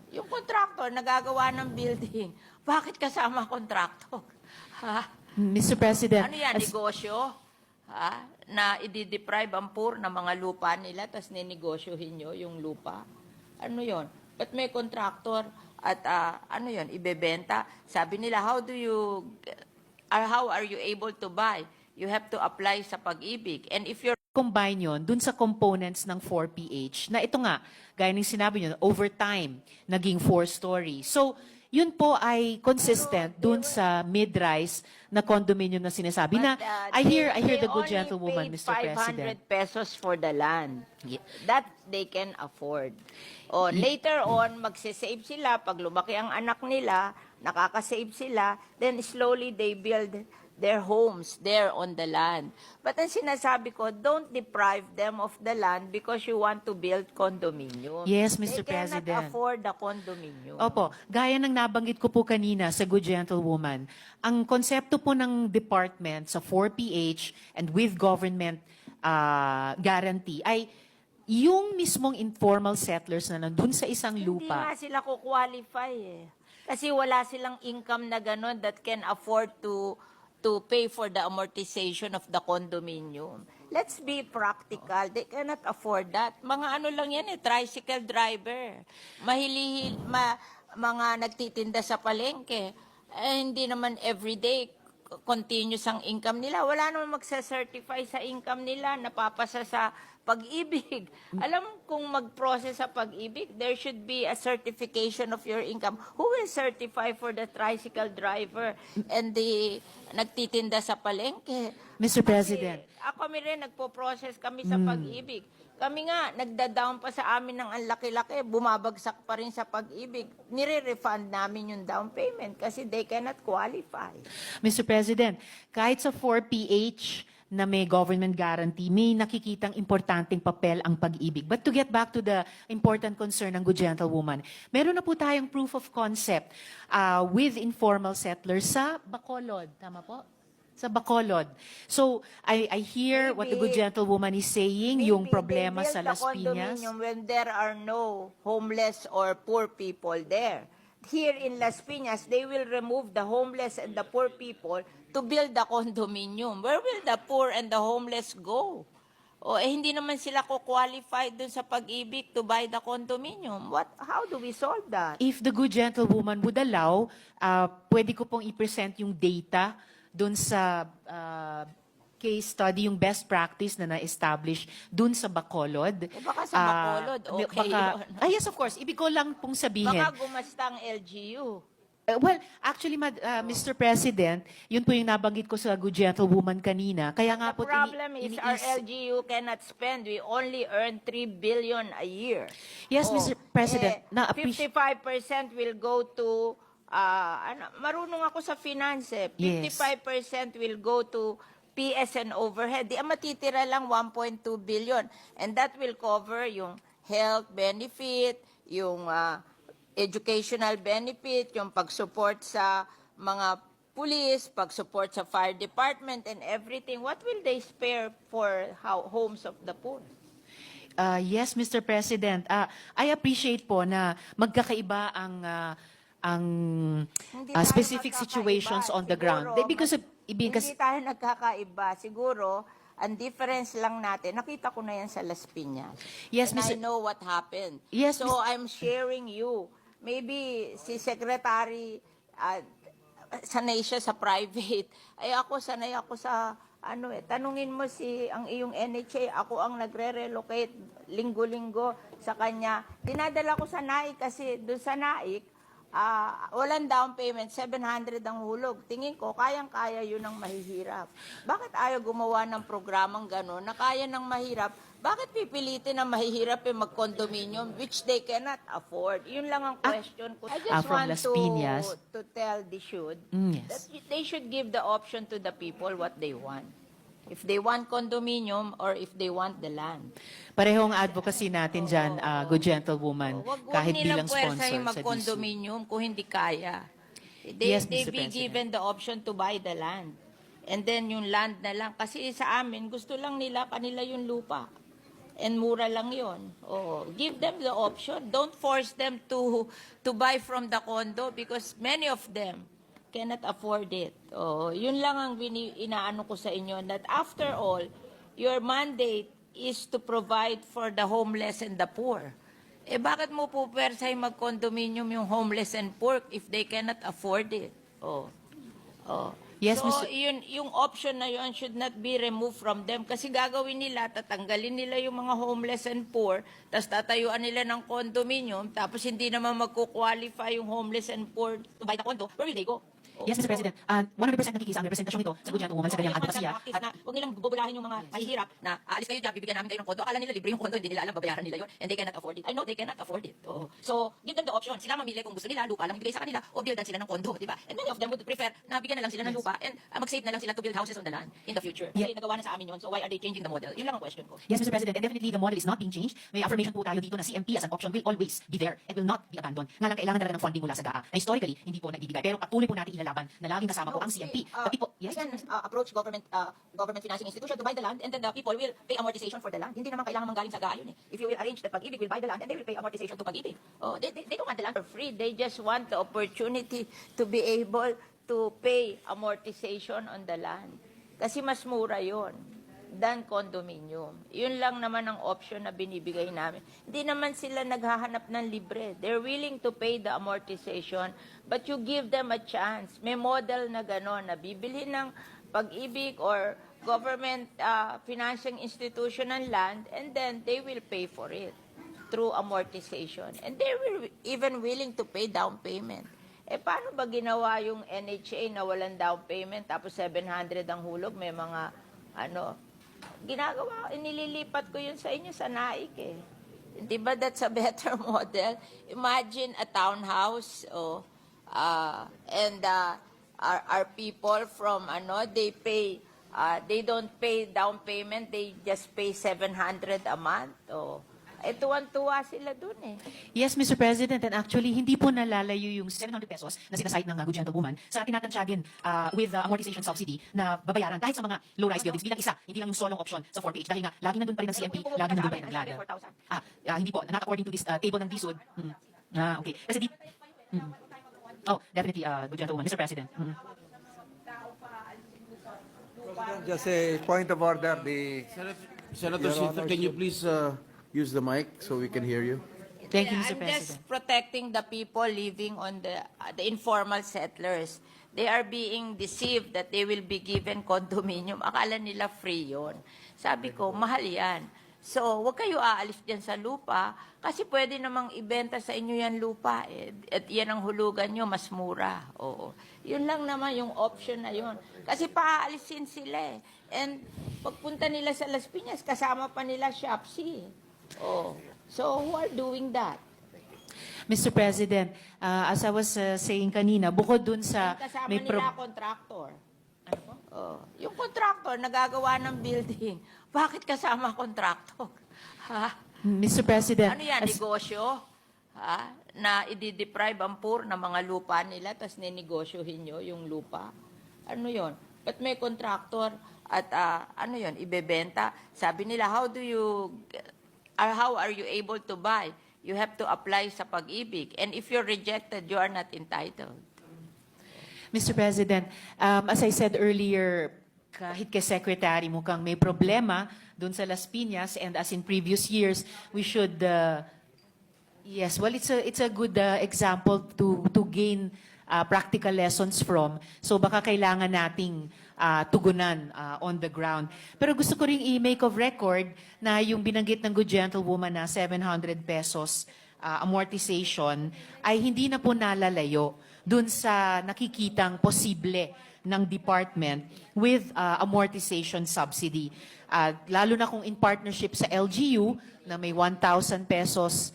Yung contractor nagagawa ng building, bakit kasama contractor? Ha? Mr. President, Ano yan, negosyo? Ha? Na i-deprive ang poor ng mga lupa nila, tapos ninegosyohin nyo yung lupa? Ano yon? Ba't may contractor at ano yon, ibebenta? Sabi nila, how are you able to buy? You have to apply sa pag-ibig. And if you're combine yon dun sa components ng 4PH na ito nga, gaya ng sinabi nyo, over time, naging 4-story. So, yun po ay consistent dun sa mid-rise na condominium na sinasabi na I hear the good gentlewoman, Mr. President. ₱500 pesos for the land. Yeah. That they can afford. O, later on, magsisave sila. Pag lumaki ang anak nila, nakakasave sila, then slowly they build their homes there on the land. But ang sinasabi ko, don't deprive them of the land because you want to build condominium. Yes, Mr. They President. cannot afford the condominium. Opo, gaya ng nabanggit ko po kanina sa Good Gentlewoman, ang konsepto po ng department sa 4PH and with government guarantee ay yung mismong informal settlers na nandun sa isang Hindi lupa. nga sila ko-qualify eh. Kasi wala silang income na gano'n that can afford to pay for the amortization of the condominium. Let's be practical. They cannot afford that. Mga ano lang yan tricycle driver. Mga nagtitinda sa palengke. Hindi naman everyday continuous ang income nila. Wala naman magsa-certify sa income nila, napapasa sa pag-ibig. Alam kung mag-process sa pag-ibig, there should be a certification of your income. Who will certify for the tricycle driver and the nagtitinda sa palengke? Mr. President. Ako rin, nagpo-process kami sa pag-ibig. Kami nga, nagda-down pa sa amin ng ang laki-laki, bumabagsak pa rin sa pag-ibig. Nire-refund namin yung down payment kasi they cannot qualify. Mr. President, kahit sa 4PH na may government guarantee, may nakikitang importanteng papel ang pag-ibig. But to get back to the important concern ng Good Gentlewoman, meron na po tayong proof of concept with informal settlers sa Bacolod. Tama po? Sa Bacolod. So, I hear what the Good Gentlewoman is saying, yung problema sa Las Piñas. When there are no homeless or poor people there. Here in Las Piñas, they will remove the homeless and the poor people to build the condominium. Where will the poor and the homeless go? Hindi naman sila ko-qualify dun sa pag-ibig to buy the condominium. How do we solve that? If the Good Gentlewoman would allow, pwede ko pong i-present yung data dun sa case study, yung best practice na na-establish dun sa Bacolod. Baka sa Bacolod, okay yun. Yes, of course. Ibig ko lang pong sabihin. Baka gumasta ang LGU. Well, actually, Mr. President, yun po yung nabanggit ko sa Good Gentlewoman kanina. Kaya nga po, The problem is our LGU cannot spend. We only earn 3 billion a year. Yes, Mr. President. 55% will go to, marunong ako sa finance eh. Yes. 55% will go to PSN overhead. Di matitira lang 1.2 billion. And that will cover yung health benefit, yung educational benefit, yung pag-support sa mga police, pag-support sa fire department and everything. What will they spare for homes of the poor? Yes, Mr. President. I appreciate po na magkakaiba ang Hindi tayo specific magkakaiba. situations on the ground. Siguro, Because hindi tayo nagkakaiba. Siguro, ang difference lang natin, nakita ko na yan sa Las Piñas. Yes, And I Mr. know what happened. Yes, So, I'm sharing you. Maybe si Secretary, sanay siya sa private. Ay ako, sanay ako sa, tanungin mo ang iyong NHA, ako ang nagre-relocate linggo-linggo sa kanya. Dinadala ko sa NAIC kasi doon sa NAIC, walang down payment, 700 ang hulog. Tingin ko, kayang-kaya yun ang mahihirap. Bakit ayaw gumawa ng programang gano'n na kaya ng mahirap? Bakit pipilitin ang mahihirap mag-condominium which they cannot afford? Yun lang ang question ko. I just from want Las Piñas. to tell the Yes. that they should give the option to the people what they want. If they want condominium or if they want the land. Parehong advocacy natin dyan, Good Gentlewoman, Wag kahit nilang bilang sponsor puwersahin sa DSU. mag-condominium kung hindi kaya. They Yes, Mr. be President. given the option to buy the land. And then yung land na lang. Kasi sa amin, gusto lang nila, kanila yung lupa. And mura lang yon. Oh, give them the option. Don't force them to buy from the condo because many of them cannot afford it. Oh, yun lang ang inaano ko sa inyo that after all, your mandate is to provide for the homeless and the poor. Eh bakit mo po persay mag-condominium yung homeless and poor if they cannot afford it? Oh. Oh. Yes, So, Mr. yung option na yun should not be removed from them kasi gagawin nila, tatanggalin nila yung mga homeless and poor, tapos tatayuan nila ng condominium, tapos hindi naman magkukwalify yung homeless and poor to buy the condo. Where will they go? Yes, Mr. President. 100% nakikisa ang representasyon nito sa Gudyanto Woman sa kanyang advokasya. At huwag nilang bubulahin yung mga mahihirap na aalis kayo dyan, bibigyan namin kayo ng kondo. Akala nila libre yung kondo, hindi nila alam, babayaran nila yun. And they cannot afford it. I know they cannot afford it. Oh. So, give them the option. Sila mamili kung gusto nila, lupa lang ibigay sa kanila, o buildan sila ng kondo, di ba? And many of them would prefer na bigyan na lang sila ng lupa and mag-save na lang sila to build houses on the land in the future. Kasi nagawa na sa amin yun, so why are they changing the model? Yun lang ang question ko. Yes, Mr. President, and definitely the model is not being changed. May affirmation po tayo dito na CMP as an option will always be there and will not be abandoned. Nga lang kailangan talaga ng funding mula sa GAA na historically hindi po naibibigay. Pero patuloy po natin ilalaban na laging kasama po ang CMP. Pati po, yes? We can approach government financing institution to buy the land and then the people will pay amortization for the land. Hindi naman kailangan manggaling sa GAA yun eh. If you will arrange that Pag-ibig will buy the land and they will pay amortization to Pag-ibig. Oh, they don't want the land for free. They just want the opportunity to be able to pay amortization on the land. Kasi mas mura yun than condominium. Yun lang naman ang option na binibigay namin. Hindi naman sila naghahanap ng libre. They're willing to pay the amortization, but you give them a chance. May model na gano'n, na bibili ng Pag-ibig or government financing institution ng land, and then they will pay for it through amortization. And they will even willing to pay down payment. Eh, paano ba ginawa yung NHA na walang down payment, tapos 700 ang hulog, may mga, ginagawa, inililipat ko yun sa inyo sa NAIC eh. Di ba that's a better model? Imagine a townhouse, and our people from, they don't pay down payment, they just pay 700 a month, tuwan-tuwa sila dun eh. Yes, Mr. President, and actually, hindi po nalalayo yung 700 pesos na sinasite ng Gudyanto Woman sa tinatantsyagin with amortization subsidy na babayaran kahit sa mga low-rise buildings bilang isa, hindi lang yung solong option sa 4PH dahil nga, lagi nandun pa rin ang CMP, lagi nandun pa rin ang LADA. Hindi po, not according to this table ng DSUD. Okay. Kasi definitely, Gudyanto Woman, Mr. President. Just a point of order. Senator Your Sito, Honor, can you please use the mic so we can hear you? Thank you, Mr. I'm just President. protecting the people living on the informal settlers. They are being deceived that they will be given condominium. Akala nila free yun. Sabi ko, mahal yan. So, huwag kayo aalis dyan sa lupa kasi pwede namang ibenta sa inyo yan lupa. At yan ang hulugan nyo, mas mura. Oo. Yun lang naman yung option na yun. Kasi paaalisin sila eh. And pagpunta nila sa Las Piñas, kasama pa nila Shopsy. Oh. So, who are doing that? Mr. President, as I was saying kanina, bukod dun sa... Kasama may nila contractor. Ano po? Oh. Yung contractor, nagagawa ng building. Bakit kasama contractor? Ha? Mr. President, Ano yan, as- negosyo? Ha? Na i-deprive ang poor na mga lupa nila, tapos ninegosyohin nyo yung lupa? Ano yon? But may contractor at ano yon, ibebenta. Sabi nila, how are you able to buy? You have to apply sa Pag-ibig. And if you're rejected, you are not entitled. Mr. President, as I said earlier, kahit kay Secretary mukhang may problema doon sa Las Piñas, and as in previous years, we should, yes, well, it's a good example to gain practical lessons from. So baka kailangan nating tugunan on the ground. Pero gusto ko ring i-make of record na yung binanggit ng good gentlewoman na 700 pesos amortization ay hindi na po nalalayo dun sa nakikitang posible ng department with amortization subsidy. Lalo na kung in partnership sa LGU na may 1,000 pesos